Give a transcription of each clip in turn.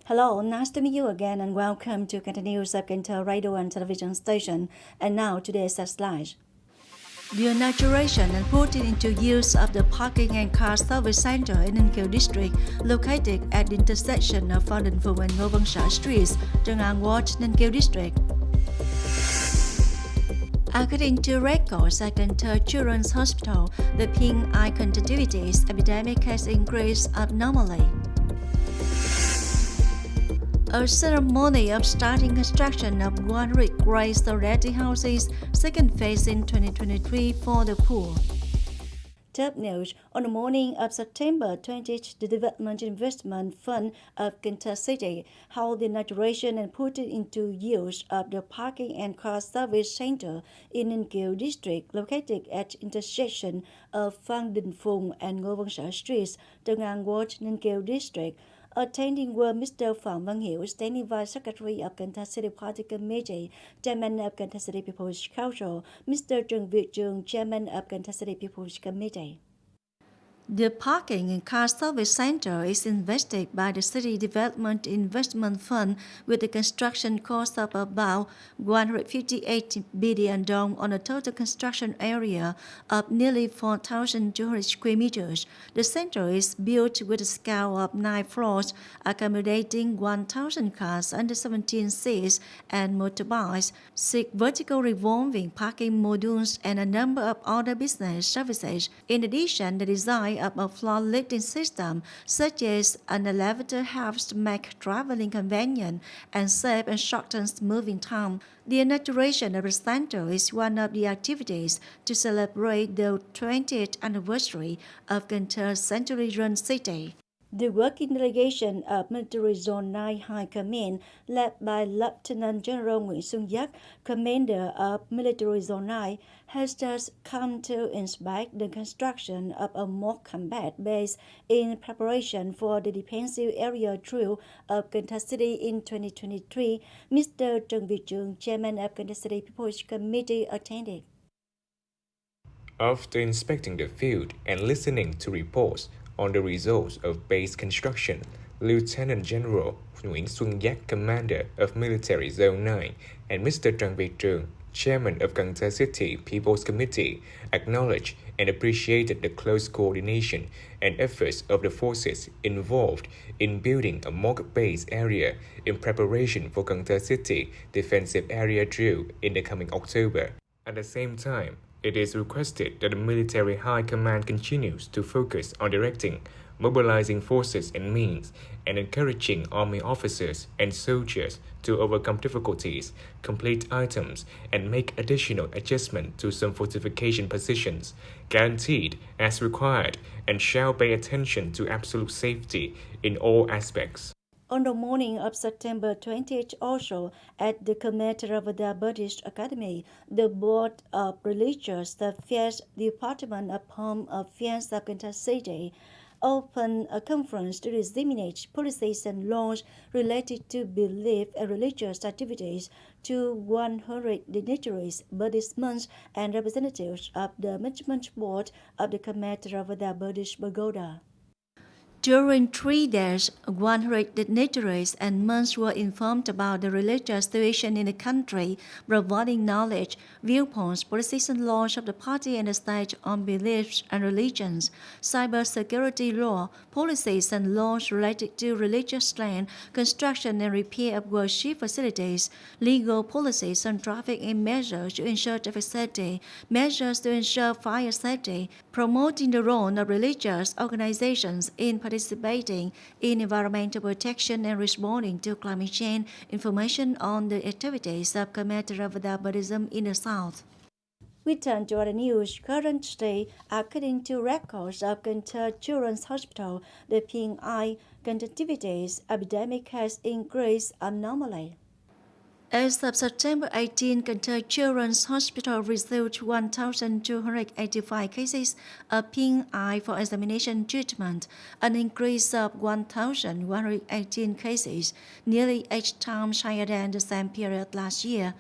Hello, nice to meet you again and welcome to Continuous of Cần Thơ Radio and Television Station. And now today's slide. The inauguration and putting into use of the parking and car service center in Ninh Kiều district, located at the intersection of Phan, Đình, Phùng and streets, Tân An Ward, Ninh Kiều district. According to records at Cần Thơ Children's Hospital, the pink eye conjunctivitis epidemic has increased abnormally. A ceremony of starting construction of 100 grey solidarity houses, second phase in 2023 for the poor. Top news: on the morning of September 20th, the Development Investment Fund of Cần Thơ City held the inauguration and put into use of the parking and car service center in Ninh Kiều district, located at intersection of Phan, Đình, Phùng and streets, Tân An Ward, Ninh Kiều district. Attending were Mr. Phan, Standing Vice Secretary of Cần Thơ City Party Committee, Chairman of Cần Thơ City People's Council, Mr. Truyền, Chairman of Cần Thơ City People's Committee. The parking and car service center is invested by the City Development Investment Fund with a construction cost of about 158 billion dong on a total construction area of nearly 4,200 square meters. The center is built with a scale of 9 floors, accommodating 1,000 cars under 17 seats and motorbikes, 6 vertical revolving parking modules, and a number of other business services. In addition, the design of a floor lifting system, such as an elevator, helps to make traveling convenient and safe and shortens moving time. The inauguration of the center is one of the activities to celebrate the 20th anniversary of Cần Thơ century-run city. The working delegation of Military Zone 9 High Command, led by Lieutenant General Nguyễn, Commander of Military Zone 9, has just come to inspect the construction of a mock combat base in preparation for the defensive area drill of Cần Thơ City in 2023. Mr. Truyền, Chairman of Cần Thơ City People's Committee, attended. After inspecting the field and listening to reports on the results of base construction, Lieutenant General Nguyễn, Commander of Military Zone 9, and Mr. Truyền, Chairman of Cần Thơ City People's Committee, acknowledged and appreciated the close coordination and efforts of the forces involved in building a mock base area in preparation for Cần Thơ City defensive area drill in the coming October. At the same time, it is requested that the Military High Command continues to focus on directing, mobilizing forces and means, and encouraging Army officers and soldiers to overcome difficulties, complete items, and make additional adjustment to some fortification positions, guaranteed as required, and shall pay attention to absolute safety in all aspects. On the morning of September 20th, also at the Commander Buddhist Academy, the Board of Religious Affairs, Department of Home Affairs of Cần Thơ City, opened a conference to disseminate policies and laws related to belief and religious activities to 100 dignitaries, Buddhists and representatives of the Management Board of the Commander Buddhist Pagoda. During 3 days, 100 dignitaries and monks were informed about the religious situation in the country, providing knowledge, viewpoints, policies and laws of the party and the state on beliefs and religions, cybersecurity law, policies and laws related to religious land, construction and repair of worship facilities, legal policies on traffic and measures to ensure traffic safety, measures to ensure fire safety, promoting the role of religious organizations in participating in environmental protection and responding to climate change, information on the activities of Commander Buddhism in the South. We turn to other news. Currently, according to records of Cần Thơ Children's Hospital, the pink eye conjunctivitis epidemic has increased abnormally. As of September 18, Cần Thơ Children's Hospital received 1,285 cases of pink eye for examination treatment, an increase of 1,118 cases, nearly 8 times higher than the same period last year.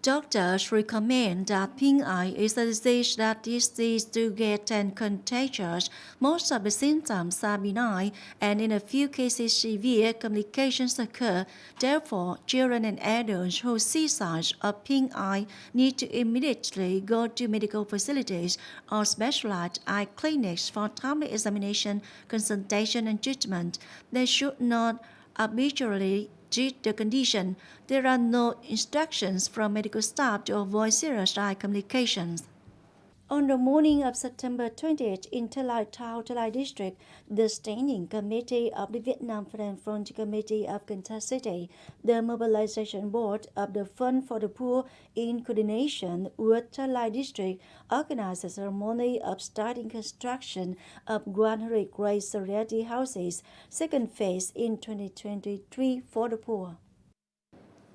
Doctors recommend that pink eye is a disease that is easy to get and contagious. Most of the symptoms are benign, and in a few cases, severe complications occur. Therefore, children and adults who see signs of pink eye need to immediately go to medical facilities or specialized eye clinics for timely examination, consultation, and treatment. They should not arbitrarily treat the condition. There are no instructions from medical staff to avoid serious eye complications. On the morning of September 20th in Talai Town, Talai District, the Standing Committee of the Vietnam Front Committee of Cần Thơ City, the Mobilization Board of the Fund for the Poor, in coordination with Talai District, organized a ceremony of starting construction of 100 Grace Variety houses, second phase in 2023 for the poor.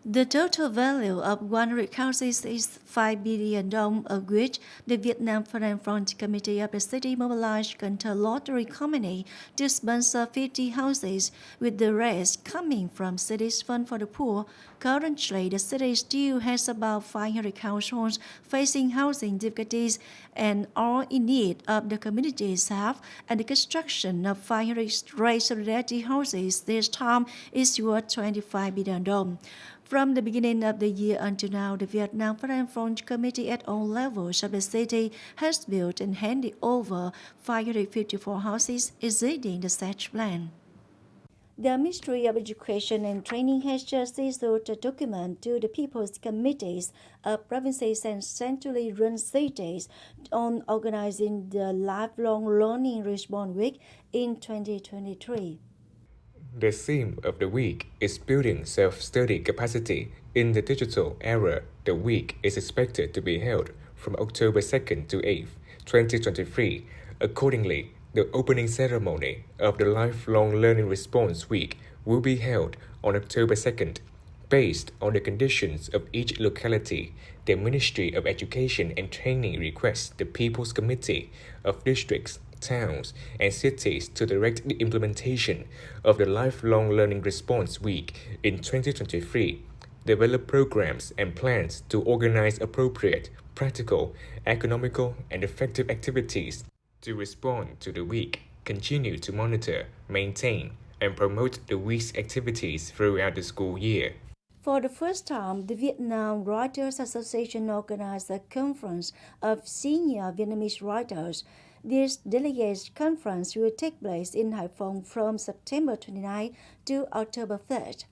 The total value of 100 houses is 5 billion dong, of which the Vietnam Front Committee of the city mobilized Cần Thơ Lottery Company to sponsor 50 houses, with the rest coming from city's fund for the poor. Currently, the city still has about 500 households facing housing difficulties and are in need of the community's help, and the construction of 500 Grace Variety houses this time is worth 25 billion dong. From the beginning of the year until now, the Vietnam Front Committee at all levels of the city has built and handed over 554 houses exceeding the set plan. The Ministry of Education and Training has just issued a document to the People's Committees of provinces and centrally run cities on organizing the Lifelong Learning Response Week in 2023. The theme of the week is building self-study capacity in the digital era. The week is expected to be held from October 2nd to 8th, 2023. Accordingly, the opening ceremony of the Lifelong Learning Response Week will be held on October 2nd. Based on the conditions of each locality, the Ministry of Education and Training requests the People's Committee of Districts, towns, and cities to direct the implementation of the Lifelong Learning Response Week in 2023, develop programs and plans to organize appropriate, practical, economical, and effective activities to respond to the week, continue to monitor, maintain, and promote the week's activities throughout the school year. For the first time, the Vietnam Writers Association organized a conference of senior Vietnamese writers. This delegates conference will take place in Hải Phòng from September 29 to October 3rd.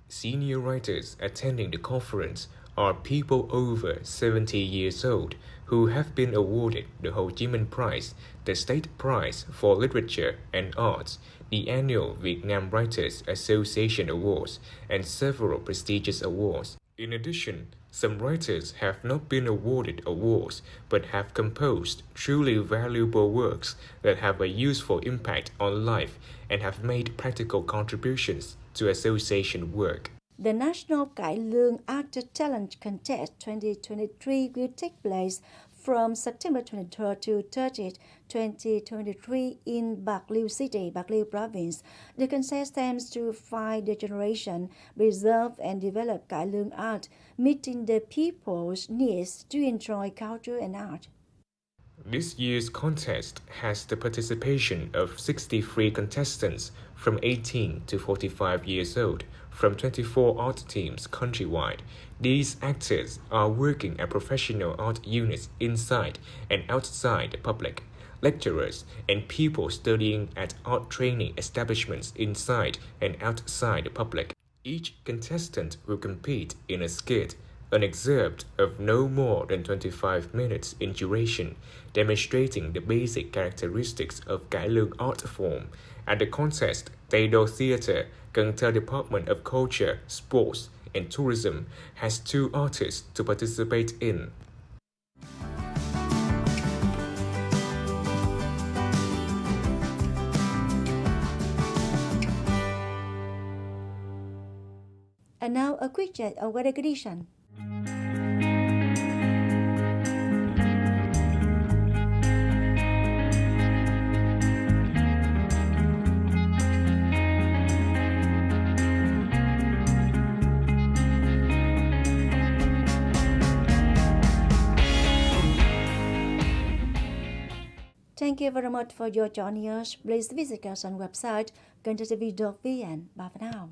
Senior writers attending the conference are people over 70 years old who have been awarded the Ho Chi Minh Prize, the State Prize for Literature and Arts, the annual Vietnam Writers Association Awards, and several prestigious awards. In addition, some writers have not been awarded awards but have composed truly valuable works that have a useful impact on life and have made practical contributions to association work. The National Cải Lương Actor Talent Contest 2023 will take place from September 23rd to 30th, 2023 in Bạc Liêu City, Bạc Liêu Province. The contest aims to find the generation, preserve and develop Cải Lương art, meeting the people's needs to enjoy culture and art. This year's contest has the participation of 63 contestants from 18 to 45 years old from 24 art teams countrywide. These actors are working at professional art units inside and outside the public, lecturers and people studying at art training establishments inside and outside the public. Each contestant will compete in a skit, an excerpt of no more than 25 minutes in duration, demonstrating the basic characteristics of Cải Lương art form. At the contest, Tây Theatre, Cần Thơ Department of Culture, Sports and Tourism has 2 artists to participate in. And now a quick check of weather condition. Thank you very much for your joining us. Please visit us on website conjunctivitis.vn. Bye for now.